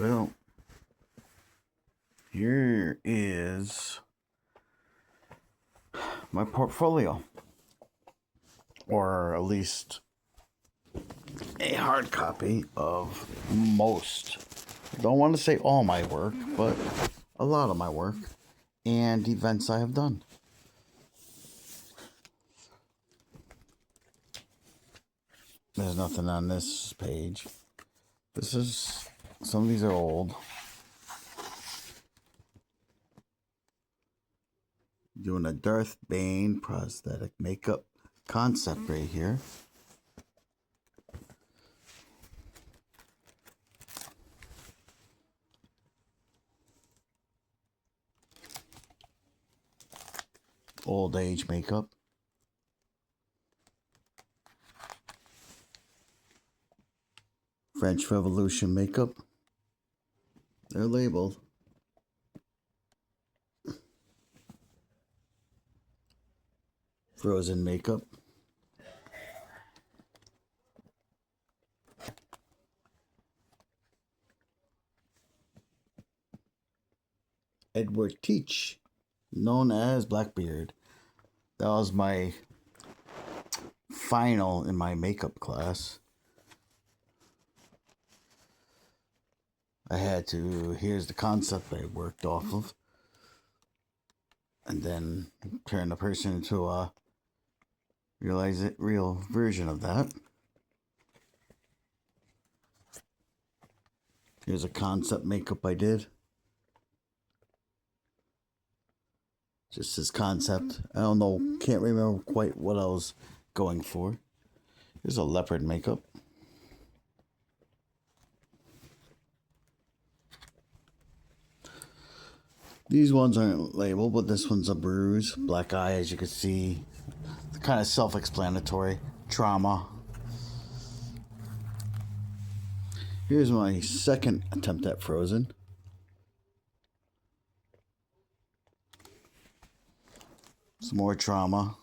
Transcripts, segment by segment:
Well, here is my portfolio, or at least a hard copy of most. I don't want to say all my work, but a lot of my work and events I have done. There's nothing on this page. Some of these are old. Doing a Darth Bane prosthetic makeup concept right here. Old age makeup. French Revolution makeup. They're labeled. Frozen makeup. Edward Teach, known as Blackbeard. That was my final in my makeup class. I had to, here's the concept I worked off of, and then turn the person into a real version of that. Here's a concept makeup I did. Just this concept. I don't know, can't remember quite what I was going for. Here's a leopard makeup. These ones aren't labeled, but this one's a bruise. Black eye, as you can see. It's kind of self-explanatory. Trauma. Here's my second attempt at Frozen. Some more trauma.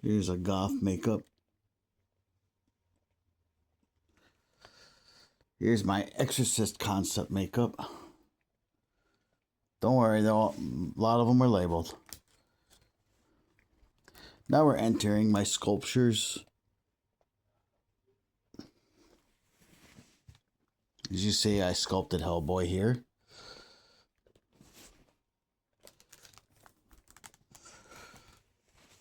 Here's a goth makeup. Here's my Exorcist concept makeup. Don't worry, though, a lot of them are labeled. Now we're entering my sculptures. As you see, I sculpted Hellboy here.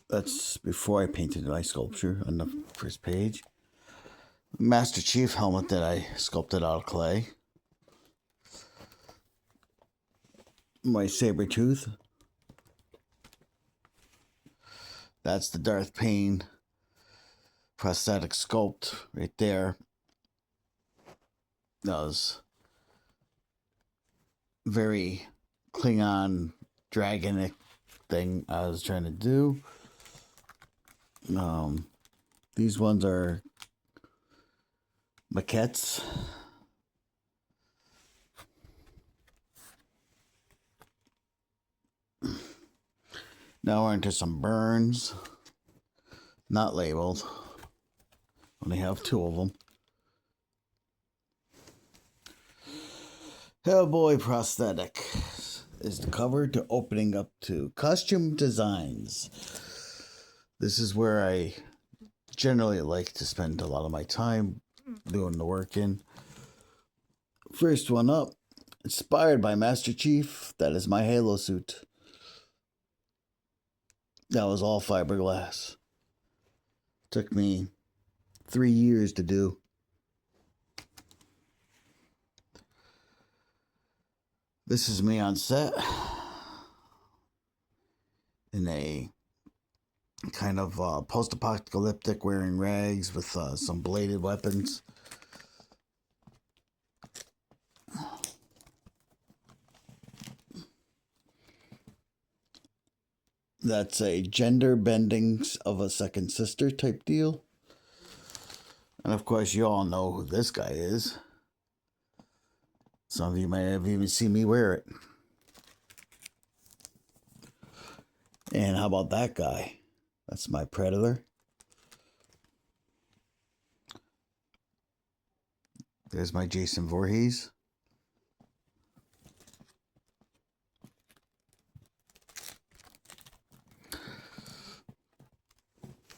That's before I painted my sculpture on the first page. Master Chief helmet that I sculpted out of clay. My Sabretooth. That's the Darth Bane prosthetic sculpt right there. That was very Klingon dragonic thing I was trying to do. These ones are maquettes. Now we're into some burns. Not labeled. Only have two of them. Hellboy prosthetic is the cover to opening up to costume designs. This is where I generally like to spend a lot of my time doing the work in. First one up, inspired by Master Chief. That is my Halo suit. That was all fiberglass. Took me 3 years to do. This is me on set in a kind of post-apocalyptic, wearing rags with some bladed weapons. That's a gender bendings of a second sister type deal. And of course, you all know who this guy is. Some of you might have even seen me wear it. And how about that guy? That's my Predator. There's my Jason Voorhees.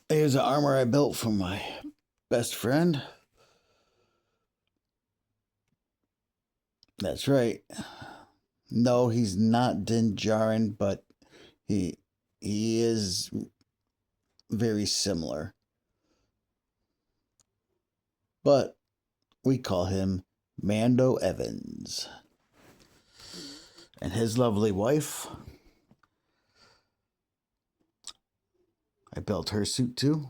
Here's the armor I built for my best friend. That's right. No, he's not Din Djarin, but he is very similar. But we call him Mando Evans. And his lovely wife. I built her suit too.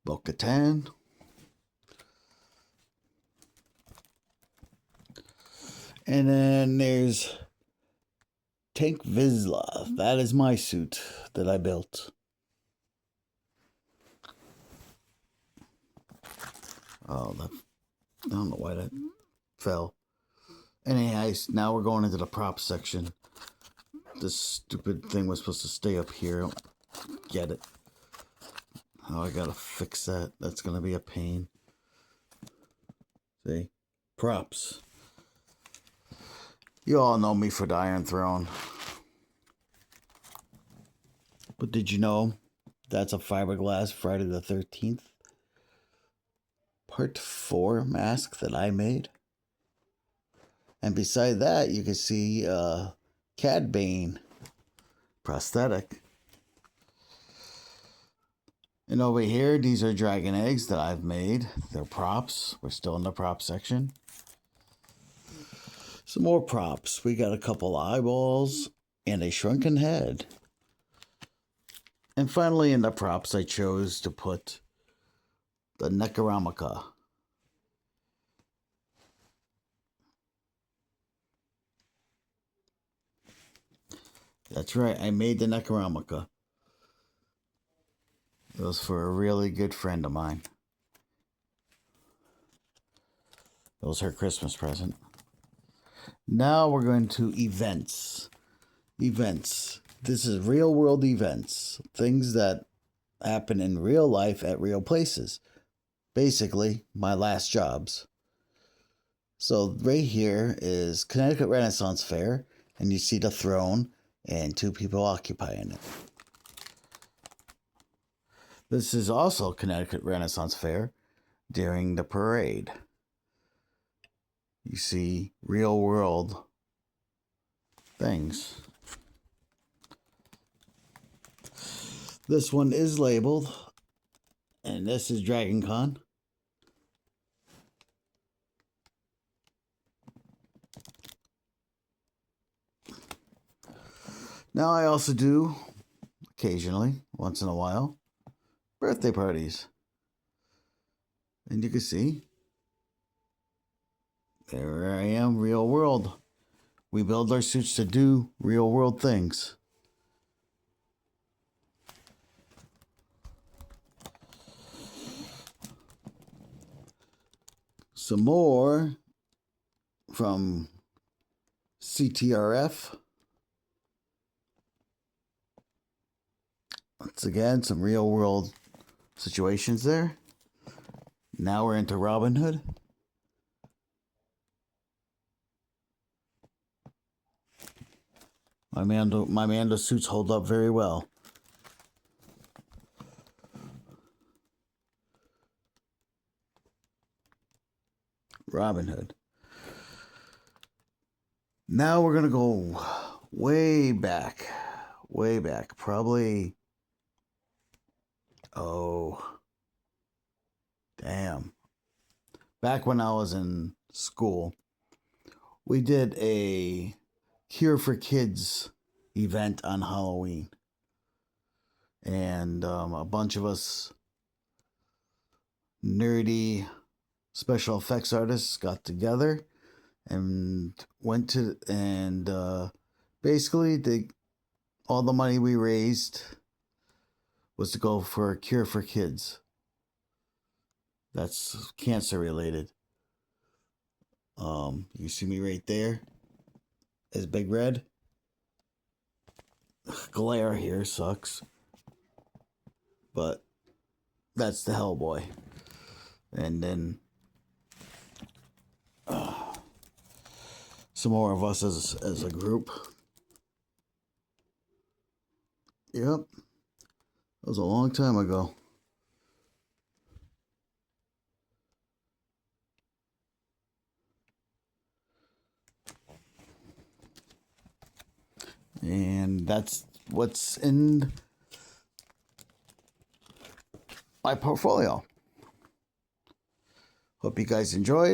Bo-Katan. And then there's Tank Vizsla. That is my suit that I built. Oh, I don't know why that fell. Anyways, now we're going into the props section. This stupid thing was supposed to stay up here. Get it. Oh, I gotta fix that. That's gonna be a pain. See? Props. You all know me for the Iron Throne. But did you know that's a fiberglass Friday the 13th Part 4 mask that I made? And beside that, you can see Cad Bane prosthetic. And over here, these are dragon eggs that I've made. They're props. We're still in the prop section. Some more props. We got a couple eyeballs and a shrunken head. And finally in the props, I chose to put the Necronomicon. That's right, I made the Necronomicon. It was for a really good friend of mine. It was her Christmas present. Now we're going to events. Events. This is real world events. Things that happen in real life at real places. Basically, my last jobs. So right here is Connecticut Renaissance Fair. And you see the throne and 2 people occupying it. This is also Connecticut Renaissance Fair during the parade. You see real world things. This one is labeled, and this is Dragon Con. Now I also do, occasionally, once in a while, birthday parties. And you can see, there I am, real world. We build our suits to do real world things. Some more from CTRF. Once again, some real world situations there. Now we're into Robin Hood. My Mando suits hold up very well. Robin Hood. Now we're going to go way back. Way back. Probably... Oh. Damn. Back when I was in school, we did a Cure for Kids event on Halloween. And a bunch of us nerdy special effects artists got together and went to, and basically all the money we raised was to go for a Cure for Kids. That's cancer related. You see me right there as Big Red. Glare here sucks, but that's the Hellboy. And then some more of us as a group. Yep. That was a long time ago. And that's what's in my portfolio. Hope you guys enjoyed.